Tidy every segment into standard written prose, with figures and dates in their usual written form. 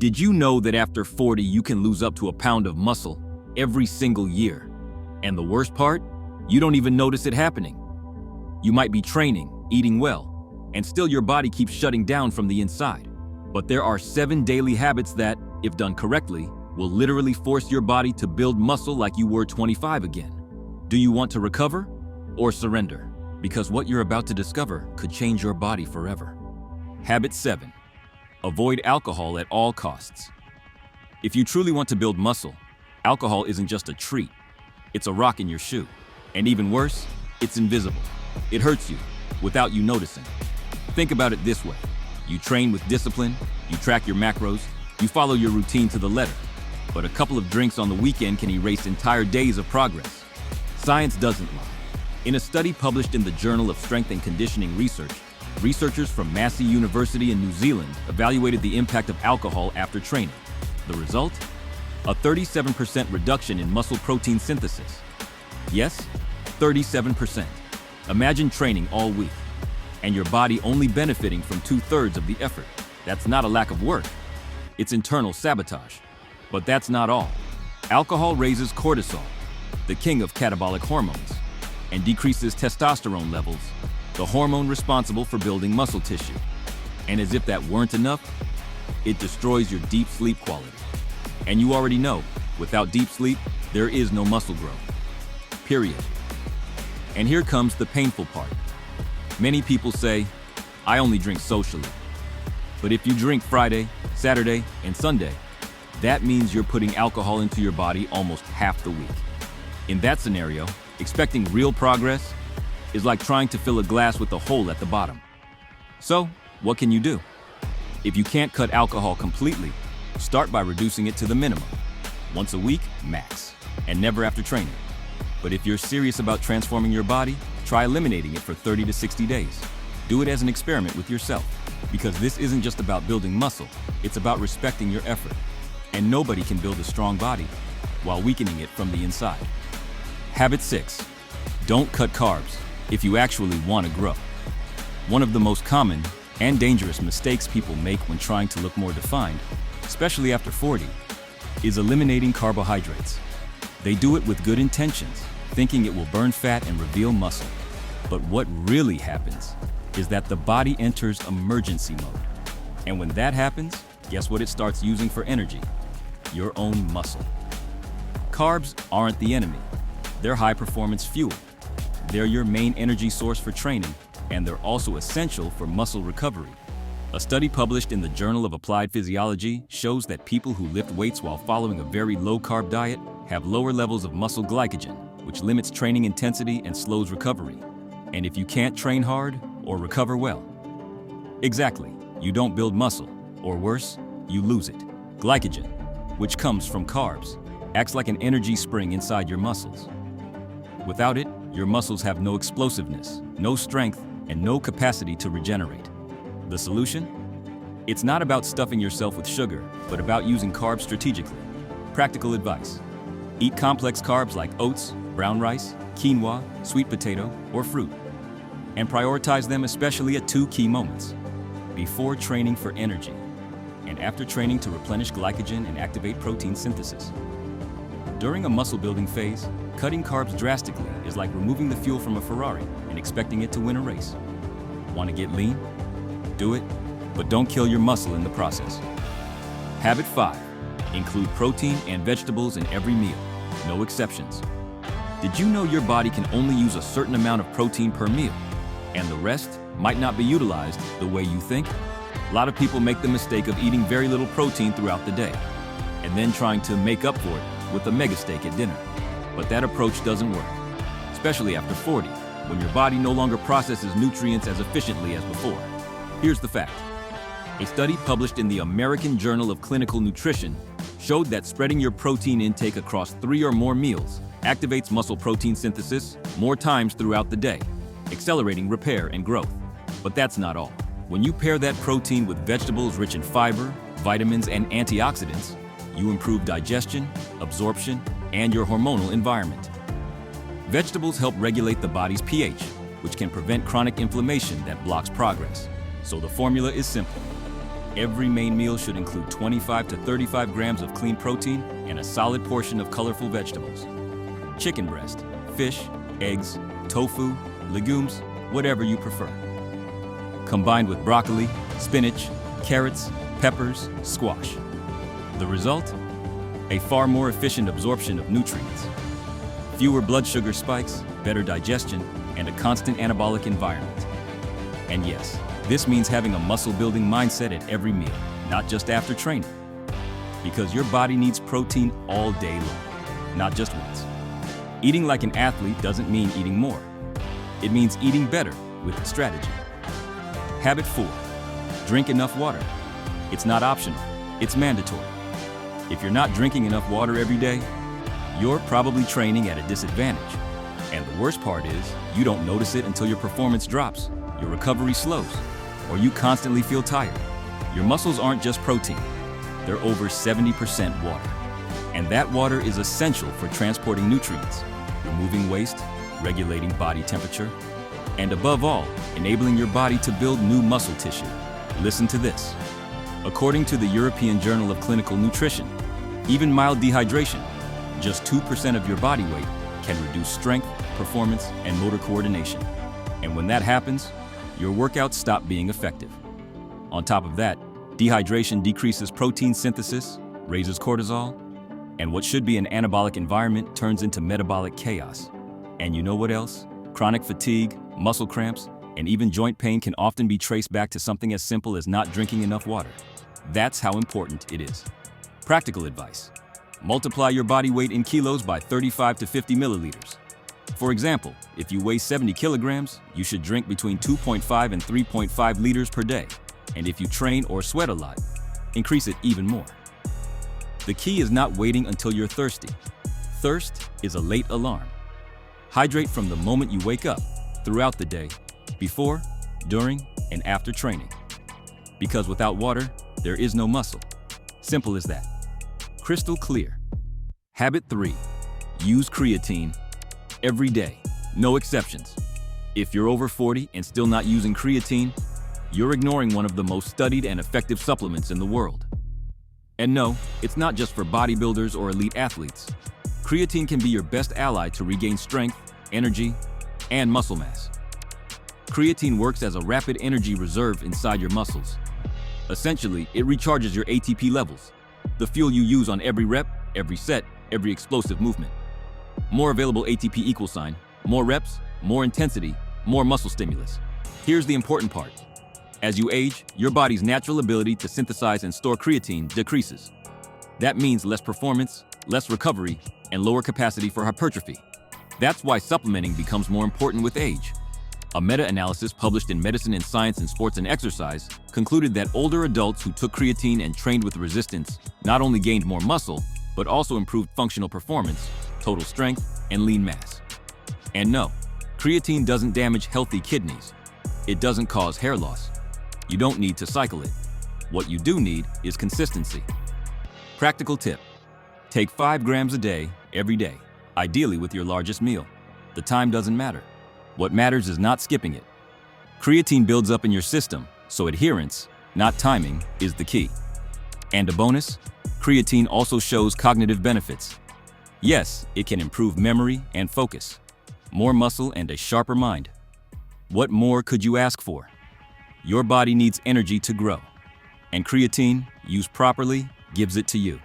Did you know that after 40 you can lose up to a pound of muscle every single year? And the worst part? You don't even notice it happening. You might be training, eating well, and still your body keeps shutting down from the inside. But there are 7 daily habits that, if done correctly, will literally force your body to build muscle like you were 25 again. Do you want to recover or surrender? Because what you're about to discover could change your body forever. Habit 7. Avoid alcohol at all costs. If you truly want to build muscle, alcohol isn't just a treat. It's a rock in your shoe. And even worse, it's invisible. It hurts you without you noticing. Think about it this way. You train with discipline, you track your macros, you follow your routine to the letter. But a couple of drinks on the weekend can erase entire days of progress. Science doesn't lie. In a study published in the Journal of Strength and Conditioning Research, researchers from Massey University in New Zealand evaluated the impact of alcohol after training. The result? A 37% reduction in muscle protein synthesis. Yes, 37%. Imagine training all week, and your body only benefiting from 2/3 of the effort. That's not a lack of work. It's internal sabotage. But that's not all. Alcohol raises cortisol, the king of catabolic hormones, and decreases testosterone levels, the hormone responsible for building muscle tissue. And as if that weren't enough, it destroys your deep sleep quality. And you already know, without deep sleep, there is no muscle growth. Period. And here comes the painful part. Many people say, I only drink socially. But if you drink Friday, Saturday, and Sunday, that means you're putting alcohol into your body almost half the week. In that scenario, expecting real progress is like trying to fill a glass with a hole at the bottom. So, what can you do? If you can't cut alcohol completely, start by reducing it to the minimum. Once a week, max, and never after training. But if you're serious about transforming your body, try eliminating it for 30 to 60 days. Do it as an experiment with yourself, because this isn't just about building muscle, it's about respecting your effort. And nobody can build a strong body while weakening it from the inside. Habit 6. Don't cut carbs if you actually want to grow. One of the most common and dangerous mistakes people make when trying to look more defined, especially after 40, is eliminating carbohydrates. They do it with good intentions, thinking it will burn fat and reveal muscle. But what really happens is that the body enters emergency mode. And when that happens, guess what it starts using for energy? Your own muscle. Carbs aren't the enemy. They're high-performance fuel. They're your main energy source for training, and they're also essential for muscle recovery. A study published in the Journal of Applied Physiology shows that people who lift weights while following a very low-carb diet have lower levels of muscle glycogen, which limits training intensity and slows recovery. And if you can't train hard or recover well, exactly, you don't build muscle, or worse, you lose it. Glycogen, which comes from carbs, acts like an energy spring inside your muscles. Without it, your muscles have no explosiveness, no strength, and no capacity to regenerate. The solution? It's not about stuffing yourself with sugar, but about using carbs strategically. Practical advice. Eat complex carbs like oats, brown rice, quinoa, sweet potato, or fruit. And prioritize them especially at 2 key moments: before training for energy, and after training to replenish glycogen and activate protein synthesis. During a muscle-building phase, cutting carbs drastically is like removing the fuel from a Ferrari and expecting it to win a race. Want to get lean? Do it, but don't kill your muscle in the process. Habit 5. Include protein and vegetables in every meal, no exceptions. Did you know your body can only use a certain amount of protein per meal, and the rest might not be utilized the way you think? A lot of people make the mistake of eating very little protein throughout the day, and then trying to make up for it with a mega steak at dinner. But that approach doesn't work, especially after 40, when your body no longer processes nutrients as efficiently as before. Here's the fact. A study published in the American Journal of Clinical Nutrition showed that spreading your protein intake across 3 or more meals activates muscle protein synthesis more times throughout the day, accelerating repair and growth. But that's not all. When you pair that protein with vegetables rich in fiber, vitamins, and antioxidants, you improve digestion, absorption, and your hormonal environment. Vegetables help regulate the body's pH, which can prevent chronic inflammation that blocks progress. So the formula is simple. Every main meal should include 25 to 35 grams of clean protein and a solid portion of colorful vegetables. Chicken breast, fish, eggs, tofu, legumes, whatever you prefer. Combined with broccoli, spinach, carrots, peppers, squash. The result? A far more efficient absorption of nutrients. Fewer blood sugar spikes, better digestion, and a constant anabolic environment. And yes, this means having a muscle-building mindset at every meal, not just after training. Because your body needs protein all day long, not just once. Eating like an athlete doesn't mean eating more. It means eating better with strategy. Habit 4, drink enough water. It's not optional, it's mandatory. If you're not drinking enough water every day, you're probably training at a disadvantage. And the worst part is, you don't notice it until your performance drops, your recovery slows, or you constantly feel tired. Your muscles aren't just protein, they're over 70% water. And that water is essential for transporting nutrients, removing waste, regulating body temperature, and above all, enabling your body to build new muscle tissue. Listen to this. According to the European Journal of Clinical Nutrition, even mild dehydration, just 2% of your body weight, can reduce strength, performance, and motor coordination. And when that happens, your workouts stop being effective. On top of that, dehydration decreases protein synthesis, raises cortisol, and what should be an anabolic environment turns into metabolic chaos. And you know what else? Chronic fatigue, muscle cramps, and even joint pain can often be traced back to something as simple as not drinking enough water. That's how important it is. Practical advice. Multiply your body weight in kilos by 35 to 50 milliliters. For example, if you weigh 70 kilograms, you should drink between 2.5 and 3.5 liters per day. And if you train or sweat a lot, increase it even more. The key is not waiting until you're thirsty. Thirst is a late alarm. Hydrate from the moment you wake up, throughout the day, before, during, and after training. Because without water, there is no muscle. Simple as that. Crystal clear. Habit 3. Use creatine every day, no exceptions. If you're over 40 and still not using creatine, you're ignoring one of the most studied and effective supplements in the world. And no, it's not just for bodybuilders or elite athletes. Creatine can be your best ally to regain strength, energy, and muscle mass. Creatine works as a rapid energy reserve inside your muscles. Essentially, it recharges your ATP levels, the fuel you use on every rep, every set, every explosive movement. More available ATP equals sign, more reps, more intensity, more muscle stimulus. Here's the important part. As you age, your body's natural ability to synthesize and store creatine decreases. That means less performance, less recovery, and lower capacity for hypertrophy. That's why supplementing becomes more important with age. A meta-analysis published in Medicine and Science in Sports and Exercise concluded that older adults who took creatine and trained with resistance not only gained more muscle, but also improved functional performance, total strength, and lean mass. And no, creatine doesn't damage healthy kidneys. It doesn't cause hair loss. You don't need to cycle it. What you do need is consistency. Practical tip. Take 5 grams a day, every day, ideally with your largest meal. The time doesn't matter. What matters is not skipping it. Creatine builds up in your system, so adherence, not timing, is the key. And a bonus, creatine also shows cognitive benefits. Yes, it can improve memory and focus, more muscle and a sharper mind. What more could you ask for? Your body needs energy to grow, and creatine, used properly, gives it to you.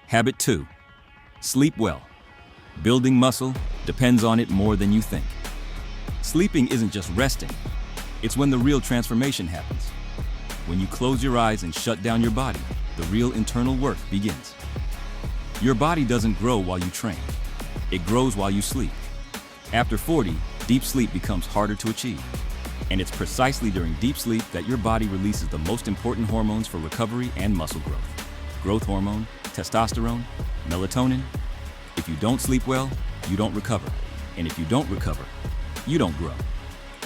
Habit 2. Sleep well. Building muscle depends on it more than you think. Sleeping isn't just resting. It's when the real transformation happens. When you close your eyes and shut down your body, the real internal work begins. Your body doesn't grow while you train. It grows while you sleep. After 40, deep sleep becomes harder to achieve. And it's precisely during deep sleep that your body releases the most important hormones for recovery and muscle growth. Growth hormone, testosterone, melatonin. If you don't sleep well, you don't recover. And if you don't recover, you don't grow.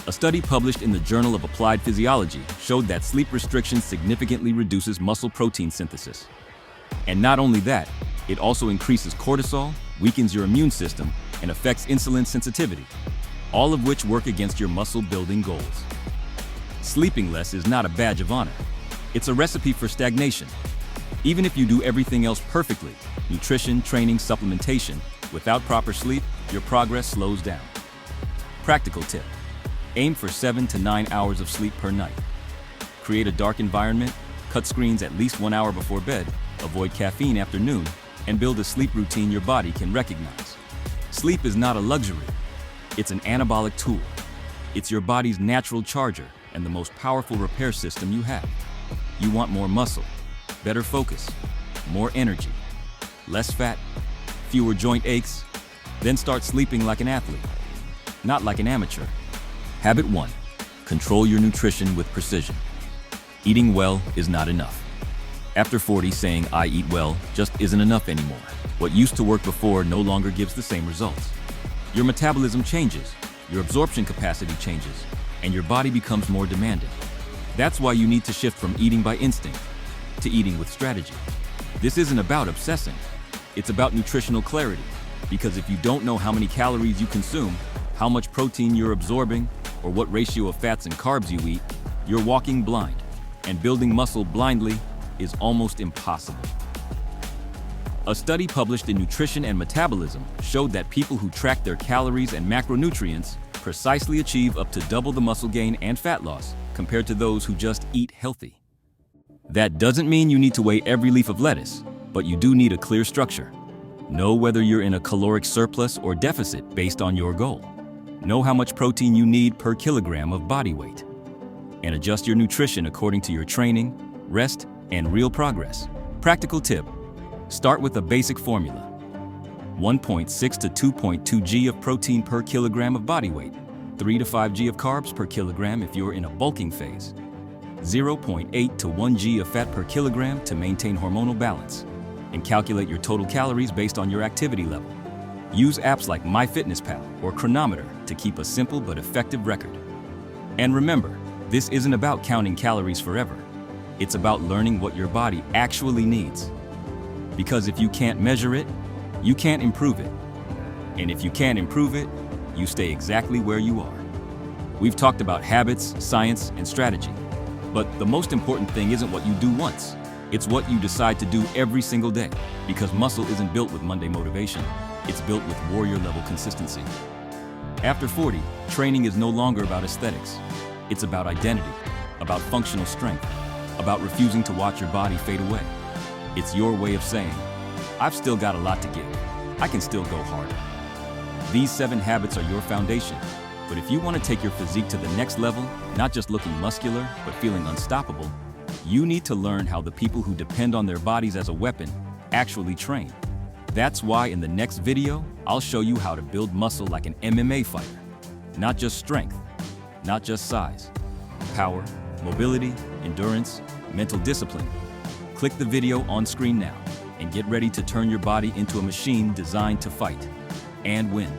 A study published in the Journal of Applied Physiology showed that sleep restriction significantly reduces muscle protein synthesis. And not only that, it also increases cortisol, weakens your immune system, and affects insulin sensitivity, all of which work against your muscle building goals. Sleeping less is not a badge of honor. It's a recipe for stagnation. Even if you do everything else perfectly, nutrition, training, supplementation, without proper sleep, your progress slows down. Practical tip: aim for 7 to 9 hours of sleep per night. Create a dark environment, cut screens at least 1 hour before bed, avoid caffeine after noon, and build a sleep routine your body can recognize. Sleep is not a luxury. It's an anabolic tool. It's your body's natural charger and the most powerful repair system you have. You want more muscle, better focus, more energy, less fat, fewer joint aches, then start sleeping like an athlete, not like an amateur. Habit 1. Control your nutrition with precision. Eating well is not enough. After 40, saying "I eat well" just isn't enough anymore. What used to work before no longer gives the same results. Your metabolism changes, your absorption capacity changes, and your body becomes more demanding. That's why you need to shift from eating by instinct to eating with strategy. This isn't about obsessing. It's about nutritional clarity. Because if you don't know how many calories you consume, how much protein you're absorbing, or what ratio of fats and carbs you eat, you're walking blind. And building muscle blindly is almost impossible. A study published in Nutrition and Metabolism showed that people who track their calories and macronutrients precisely achieve up to double the muscle gain and fat loss compared to those who just eat healthy. That doesn't mean you need to weigh every leaf of lettuce, but you do need a clear structure. Know whether you're in a caloric surplus or deficit based on your goal. Know how much protein you need per kilogram of body weight. And adjust your nutrition according to your training, rest, and real progress. Practical tip: start with a basic formula. 1.6 to 2.2 g of protein per kilogram of body weight, 3 to 5 g of carbs per kilogram if you're in a bulking phase, 0.8 to 1 g of fat per kilogram to maintain hormonal balance, and calculate your total calories based on your activity level. Use apps like MyFitnessPal or Chronometer to keep a simple but effective record. And remember, this isn't about counting calories forever. It's about learning what your body actually needs. Because if you can't measure it, you can't improve it. And if you can't improve it, you stay exactly where you are. We've talked about habits, science, and strategy. But the most important thing isn't what you do once. It's what you decide to do every single day. Because muscle isn't built with Monday motivation. It's built with warrior-level consistency. After 40, training is no longer about aesthetics. It's about identity, about functional strength, about refusing to watch your body fade away. It's your way of saying, "I've still got a lot to give. I can still go harder." These 7 habits are your foundation. But if you want to take your physique to the next level, not just looking muscular, but feeling unstoppable, you need to learn how the people who depend on their bodies as a weapon actually train. That's why in the next video, I'll show you how to build muscle like an MMA fighter. Not just strength, not just size. Power, mobility, endurance, mental discipline. Click the video on screen now and get ready to turn your body into a machine designed to fight and win.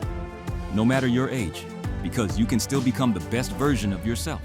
No matter your age, because you can still become the best version of yourself.